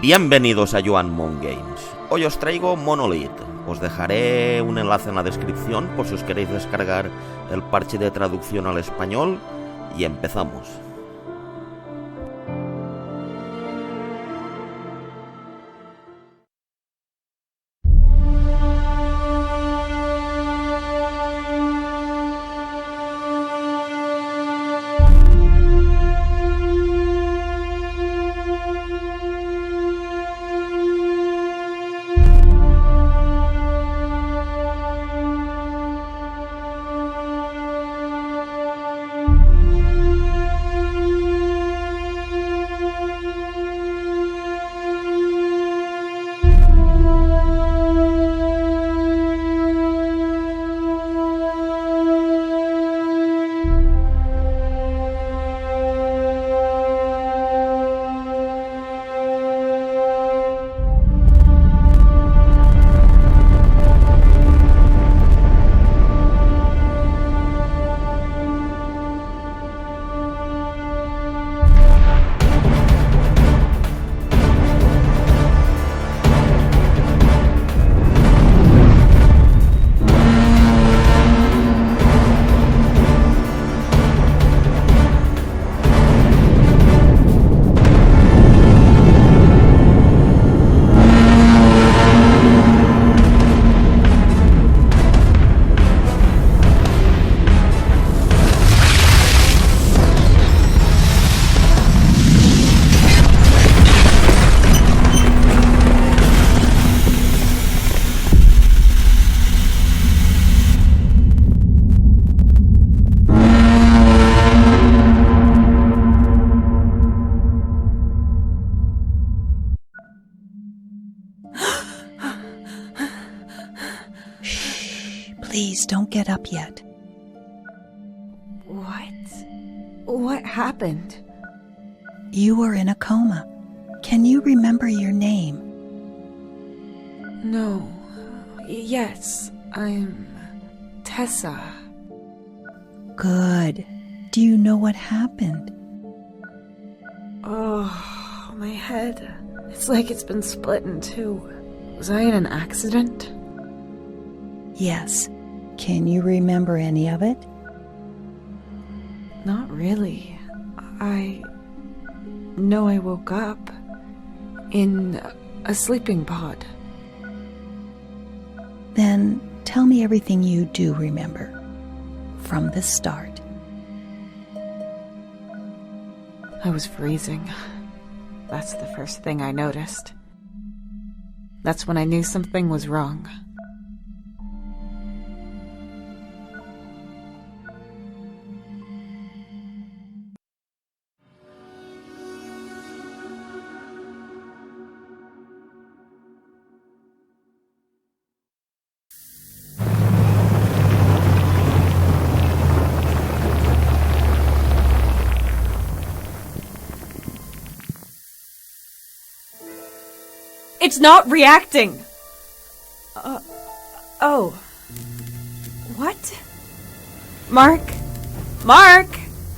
Bienvenidos a Joan Mon Games. Hoy os traigo Monolith. Os dejaré un enlace en la descripción por si os queréis descargar el parche de traducción al español y empezamos. Please don't get up yet. What happened? You were in a coma. Can you remember your name? No. Yes, I'm Tessa. Good. Do you know what happened? Oh, my head. It's like it's been split in two. Was I in an accident? Yes. Can you remember any of it? Not really. I know I woke up in a sleeping pod. Then tell me everything you do remember from the start. I was freezing. That's the first thing I noticed. That's when I knew something was wrong. It's not reacting! Oh. What? Mark? Mark!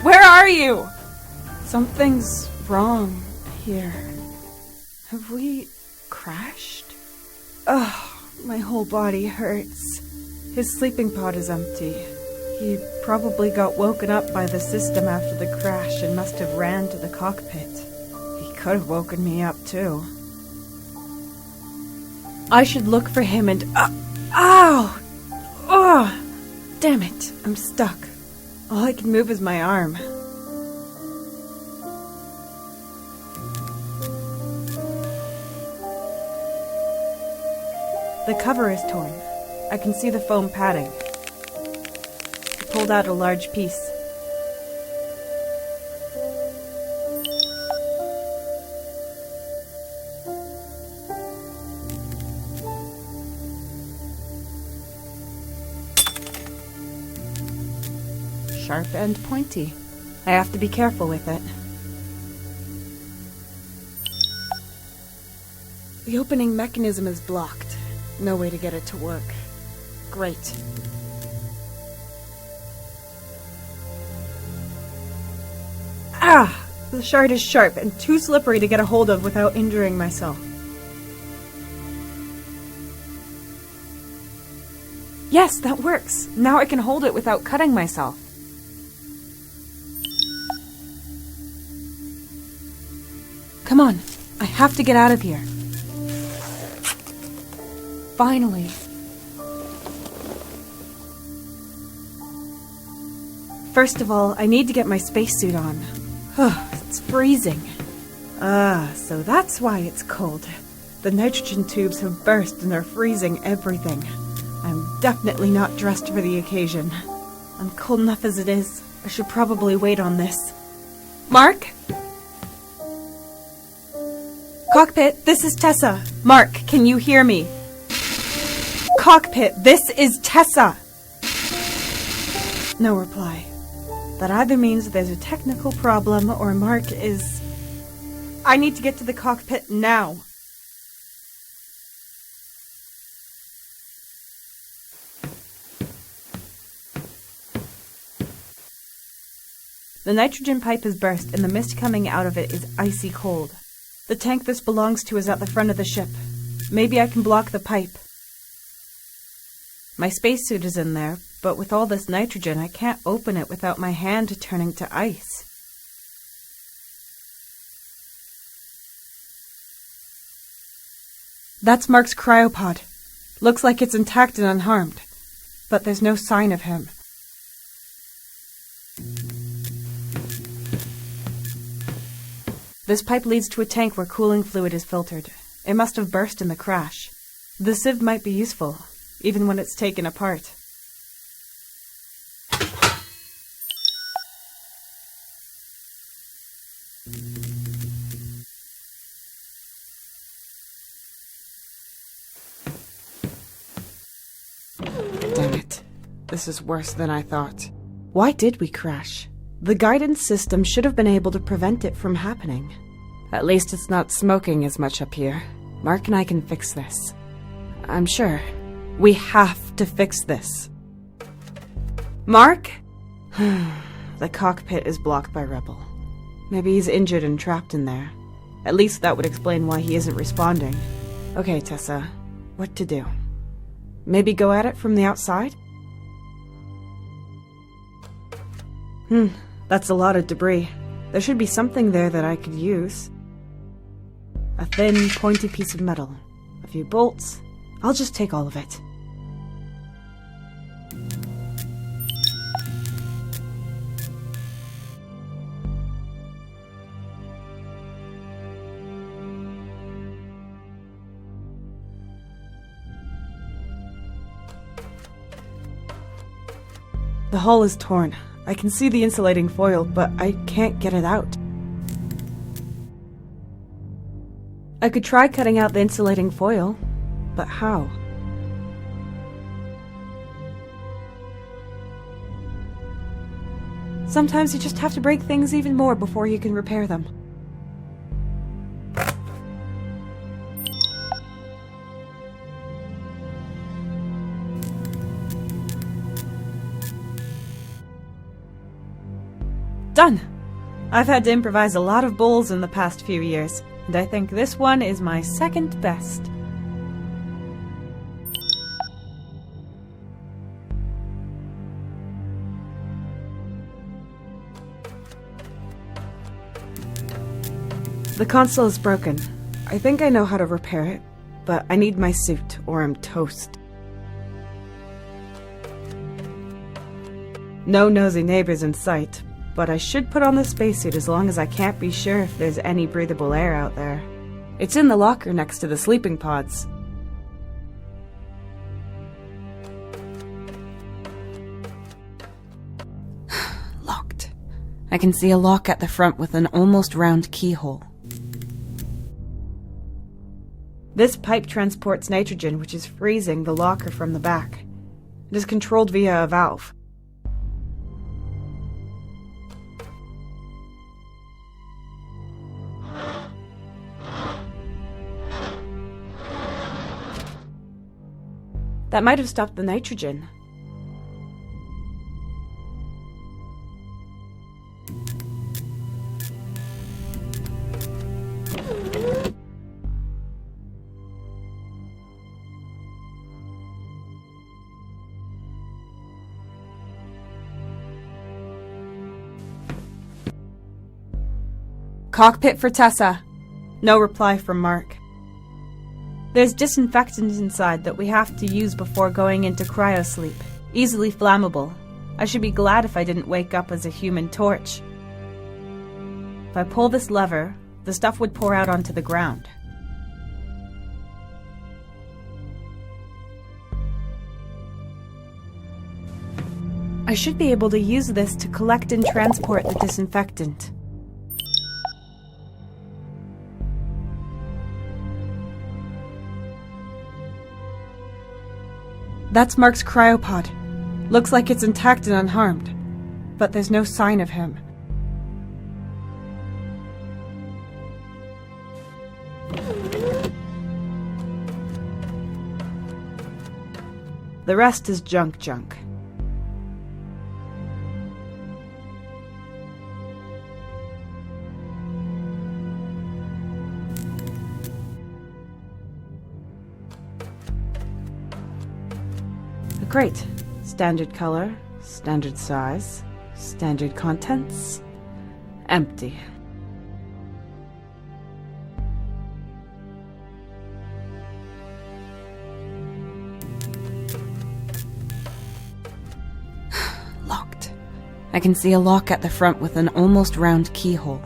Where are you? Something's wrong here. Have we crashed? Ugh, my whole body hurts. His sleeping pod is empty. He probably got woken up by the system after the crash and must have ran to the cockpit. He could have woken me up too. I should look for him and... ow! Oh! Damn it, I'm stuck. All I can move is my arm. The cover is torn. I can see the foam padding. He pulled out a large piece. Sharp and pointy. I have to be careful with it. The opening mechanism is blocked. No way to get it to work. Great. Ah! The shard is sharp and too slippery to get a hold of without injuring myself. Yes, that works. Now I can hold it without cutting myself. Come on, I have to get out of here. Finally. First of all, I need to get my spacesuit on. It's freezing. So that's why it's cold. The nitrogen tubes have burst and they're freezing everything. I'm definitely not dressed for the occasion. I'm cold enough as it is. I should probably wait on this. Mark? Cockpit, this is Tessa. Mark, can you hear me? Cockpit, this is Tessa. No reply. That either means there's a technical problem or Mark is... I need to get to the cockpit now. The nitrogen pipe has burst and the mist coming out of it is icy cold. The tank this belongs to is at the front of the ship. Maybe I can block the pipe. My spacesuit is in there, but with all this nitrogen, I can't open it without my hand turning to ice. That's Mark's cryopod. Looks like it's intact and unharmed, but there's no sign of him. This pipe leads to a tank where cooling fluid is filtered. It must have burst in the crash. The sieve might be useful, even when it's taken apart. Damn it. This is worse than I thought. Why did we crash? The guidance system should have been able to prevent it from happening. At least it's not smoking as much up here. Mark and I can fix this. I'm sure. We have to fix this. Mark? The cockpit is blocked by Rebel. Maybe he's injured and trapped in there. At least that would explain why he isn't responding. Okay, Tessa. What to do? Maybe go at it from the outside? That's a lot of debris. There should be something there that I could use. A thin, pointy piece of metal. A few bolts. I'll just take all of it. The hull is torn. I can see the insulating foil, but I can't get it out. I could try cutting out the insulating foil, but how? Sometimes you just have to break things even more before you can repair them. Done! I've had to improvise a lot of bowls in the past few years, and I think this one is my second best. The console is broken. I think I know how to repair it, but I need my suit or I'm toast. No nosy neighbors in sight. But I should put on the spacesuit as long as I can't be sure if there's any breathable air out there. It's in the locker next to the sleeping pods. Locked. I can see a lock at the front with an almost round keyhole. This pipe transports nitrogen, which is freezing the locker from the back. It is controlled via a valve. That might have stopped the nitrogen. Cockpit for Tessa. No reply from Mark. There's disinfectant inside that we have to use before going into cryosleep. Easily flammable. I should be glad if I didn't wake up as a human torch. If I pull this lever, the stuff would pour out onto the ground. I should be able to use this to collect and transport the disinfectant. That's Mark's cryopod. Looks like it's intact and unharmed, but there's no sign of him. The rest is junk. Great. Standard color, standard size, standard contents. Empty. Locked. I can see a lock at the front with an almost round keyhole.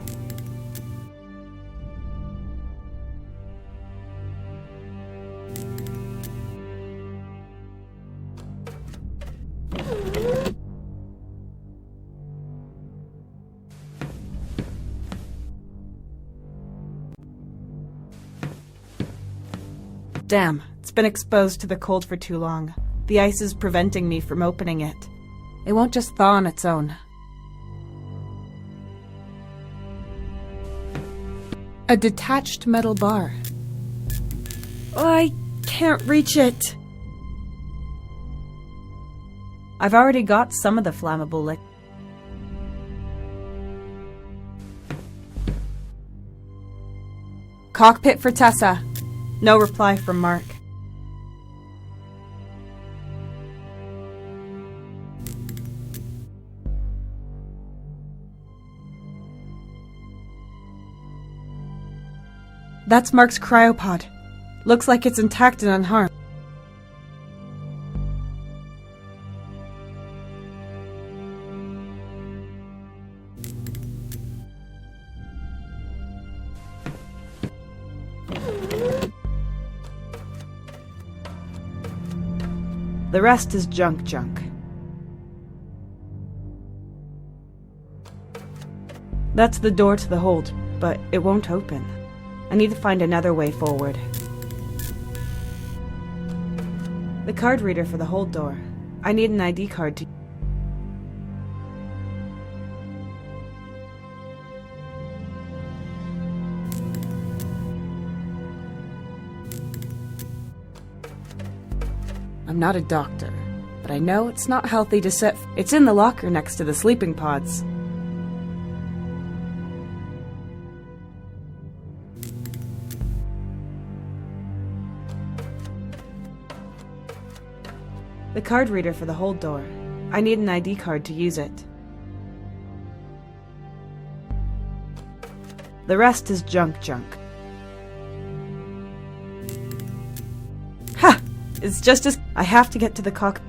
Damn, it's been exposed to the cold for too long. The ice is preventing me from opening it. It won't just thaw on its own. A detached metal bar. I can't reach it. I've already got some of the flammable liquid. Cockpit for Tessa. No reply from Mark. That's Mark's cryopod. Looks like it's intact and unharmed. The rest is junk. That's the door to the hold, but it won't open. I need to find another way forward. The card reader for the hold door. I need an ID card to... I'm not a doctor, but I know it's not healthy to sit... It's in the locker next to the sleeping pods. The card reader for the hold door. I need an ID card to use it. The rest is junk. Ha! It's just as... I have to get to the cockpit.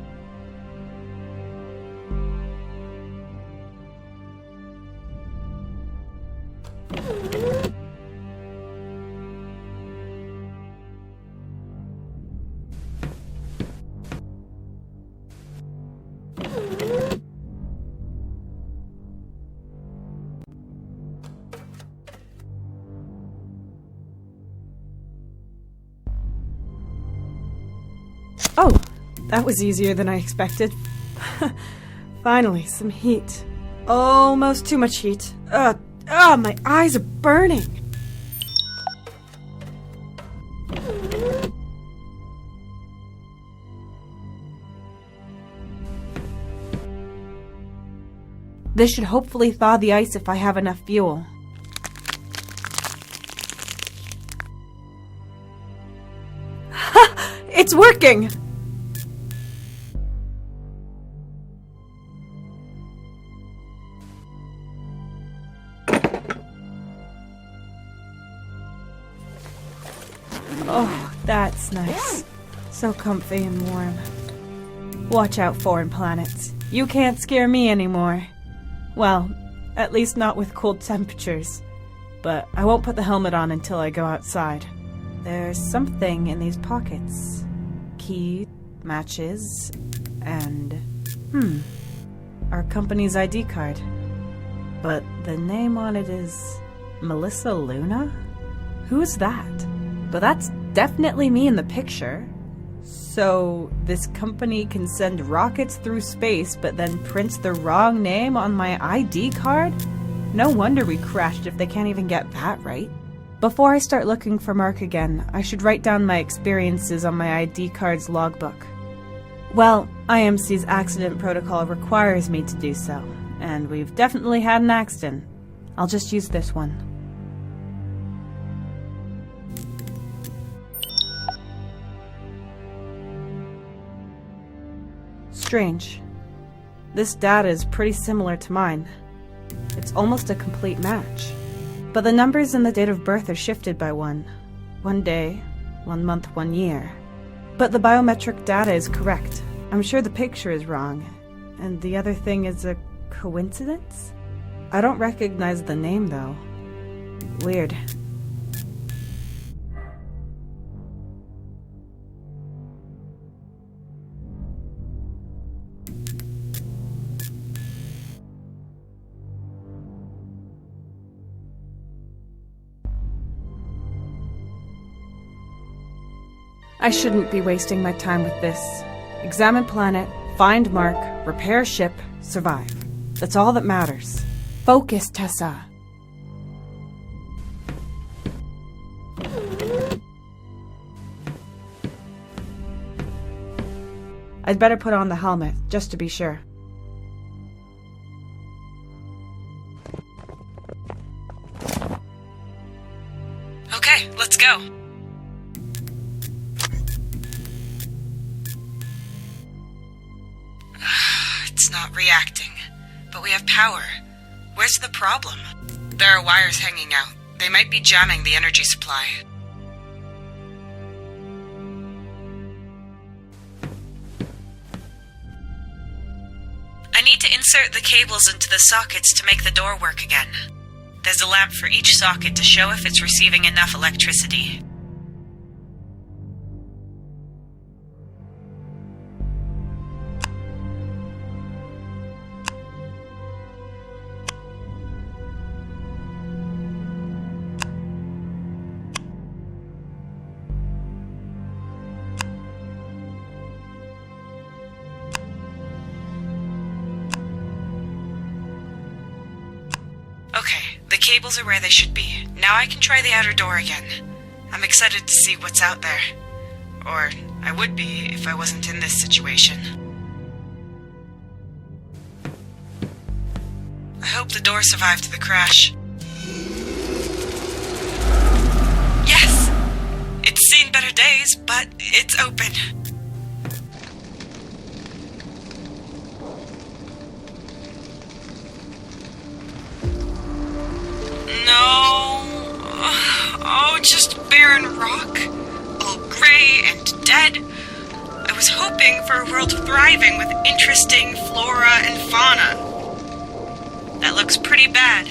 Oh, that was easier than I expected. Finally, some heat. Almost too much heat. My eyes are burning. This should hopefully thaw the ice if I have enough fuel. It's working! Oh, that's nice. So comfy and warm. Watch out, foreign planets. You can't scare me anymore. Well, at least not with cold temperatures. But I won't put the helmet on until I go outside. There's something in these pockets. Key, matches, and... our company's ID card. But the name on it is... Melissa Luna? Who's that? But that's definitely me in the picture. So, this company can send rockets through space, but then prints the wrong name on my ID card? No wonder we crashed if they can't even get that right. Before I start looking for Mark again, I should write down my experiences on my ID card's logbook. Well, IMC's accident protocol requires me to do so, and we've definitely had an accident. I'll just use this one. Strange. This data is pretty similar to mine. It's almost a complete match. But the numbers and the date of birth are shifted by one. 1 day, 1 month, 1 year. But the biometric data is correct. I'm sure the picture is wrong. And the other thing is a coincidence? I don't recognize the name, though. Weird. I shouldn't be wasting my time with this. Examine planet, find Mark, repair ship, survive. That's all that matters. Focus, Tessa. I'd better put on the helmet, just to be sure. Okay, let's go. It's not reacting, but we have power. Where's the problem? There are wires hanging out. They might be jamming the energy supply. I need to insert the cables into the sockets to make the door work again. There's a lamp for each socket to show if it's receiving enough electricity. Okay, the cables are where they should be. Now I can try the outer door again. I'm excited to see what's out there. Or I would be if I wasn't in this situation. I hope the door survived the crash. Yes! It's seen better days, but it's open. No. Oh, just barren rock. All gray and dead. I was hoping for a world thriving with interesting flora and fauna. That looks pretty bad.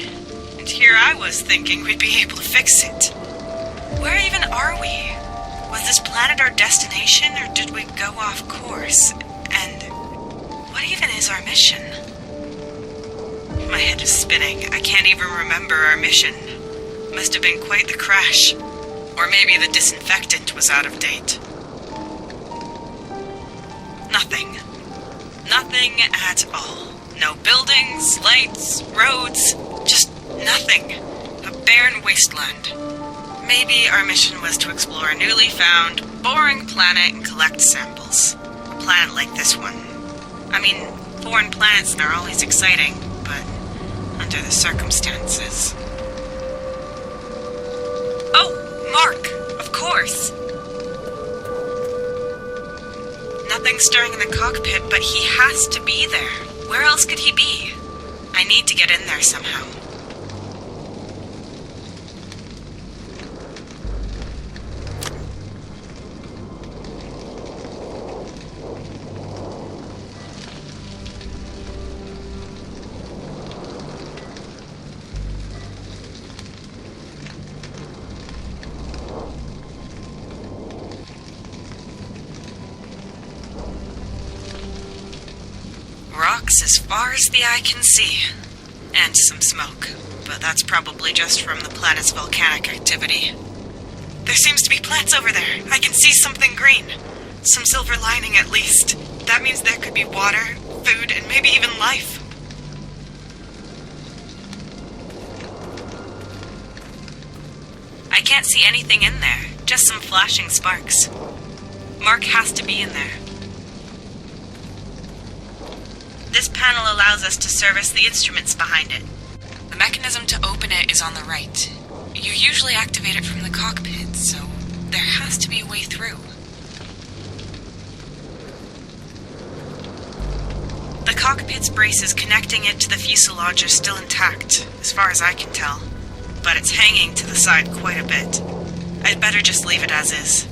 And here I was thinking we'd be able to fix it. Where even are we? Was this planet our destination, or did we go off course? And what even is our mission? My head is spinning. I can't even remember our mission. Must have been quite the crash. Or maybe the disinfectant was out of date. Nothing. Nothing at all. No buildings, lights, roads, just nothing. A barren wasteland. Maybe our mission was to explore a newly found, boring planet and collect samples. A planet like this one. I mean, foreign planets are always exciting, but under the circumstances. Oh, Mark! Of course! Nothing stirring in the cockpit, but he has to be there. Where else could he be? I need to get in there somehow. rocks as far as the eye can see. And some smoke, but that's probably just from the planet's volcanic activity. There seems to be plants over there. I can see something green. Some silver lining at least. That means there could be water, food, and maybe even life. I can't see anything in there, just some flashing sparks. Mark has to be in there. This panel allows us to service the instruments behind it. The mechanism to open it is on the right. You usually activate it from the cockpit, so there has to be a way through. The cockpit's braces connecting it to the fuselage are still intact, as far as I can tell, but it's hanging to the side quite a bit. I'd better just leave it as is.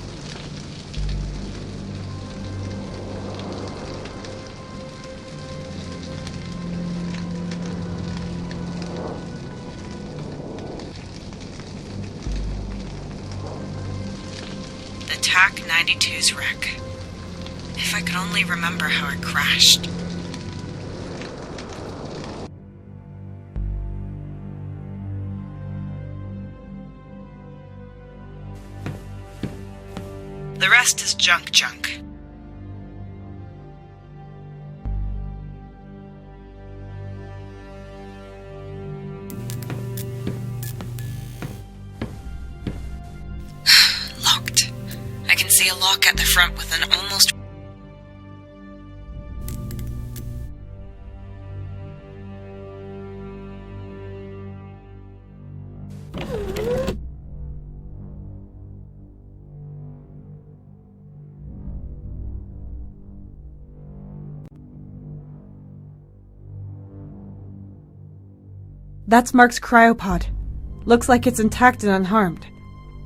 The TAC-92's wreck. If I could only remember how it crashed. The rest is junk. Locked. I can see a lock at the front with an almost... That's Mark's cryopod. Looks like it's intact and unharmed.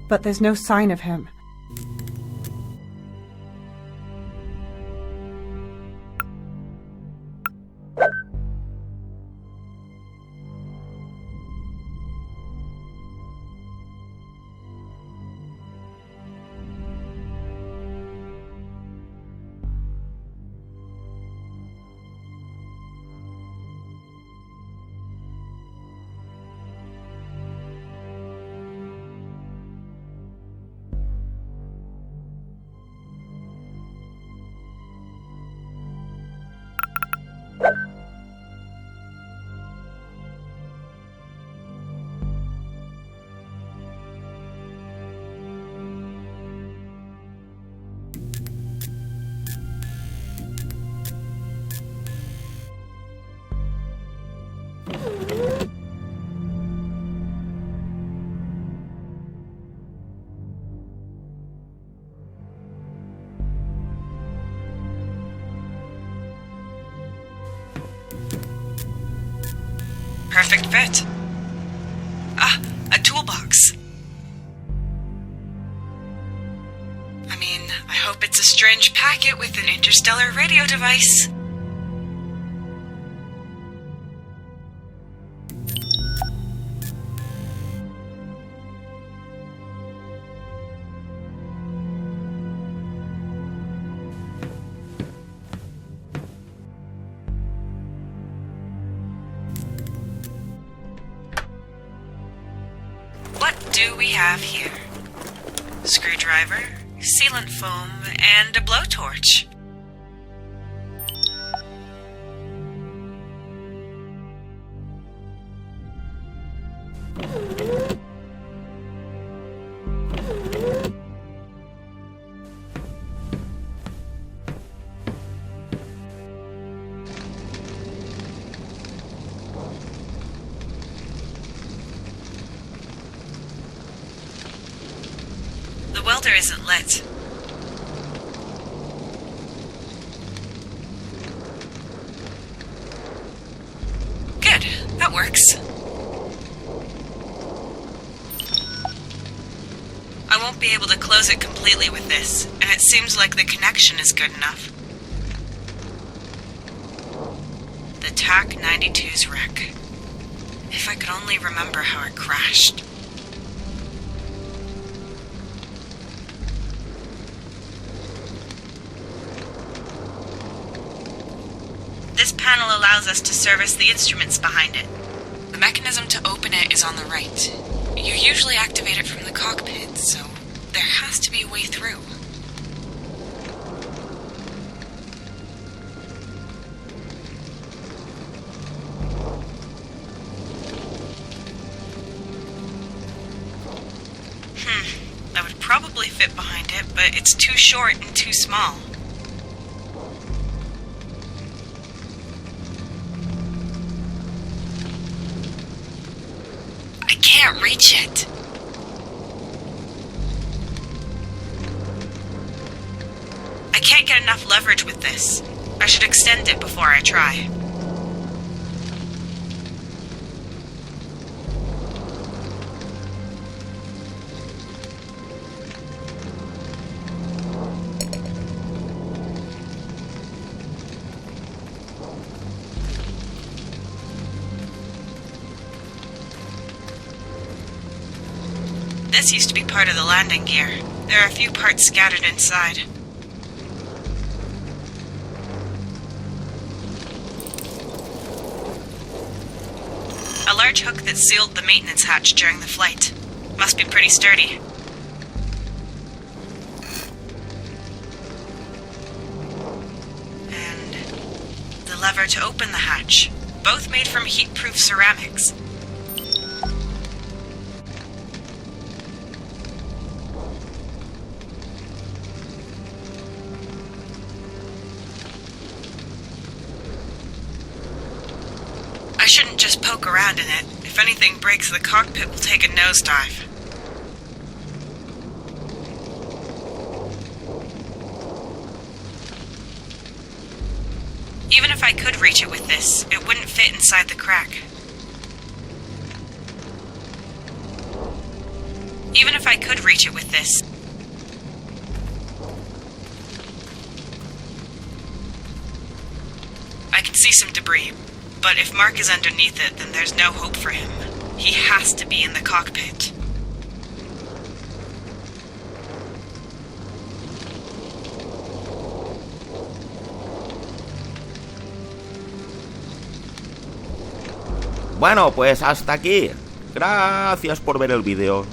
But there's no sign of him. Perfect fit. Ah, a toolbox. I mean, I hope it's a strange packet with an interstellar radio device. What do we have here? Screwdriver, sealant foam, and a blowtorch. The welder isn't lit. Good, that works. I won't be able to close it completely with this, and it seems like the connection is good enough. The TAC-92's wreck. If I could only remember how it crashed. This panel panel allows us to service the instruments behind it. The mechanism to open it is on the right. You usually activate it from the cockpit, so there has to be a way through. I would probably fit behind it, but it's too short and too small. I can't reach it. I can't get enough leverage with this. I should extend it before I try. This used to be part of the landing gear. There are a few parts scattered inside. A large hook that sealed the maintenance hatch during the flight. Must be pretty sturdy. And the lever to open the hatch. Both made from heat-proof ceramics. I shouldn't just poke around in it. If anything breaks, the cockpit will take a nosedive. Even if I could reach it with this, it wouldn't fit inside the crack. Even if I could reach it with this, I can see some debris. But if Mark is underneath it, then there's no hope for him. He has to be in the cockpit. Bueno, pues hasta aquí. Gracias por ver el vídeo.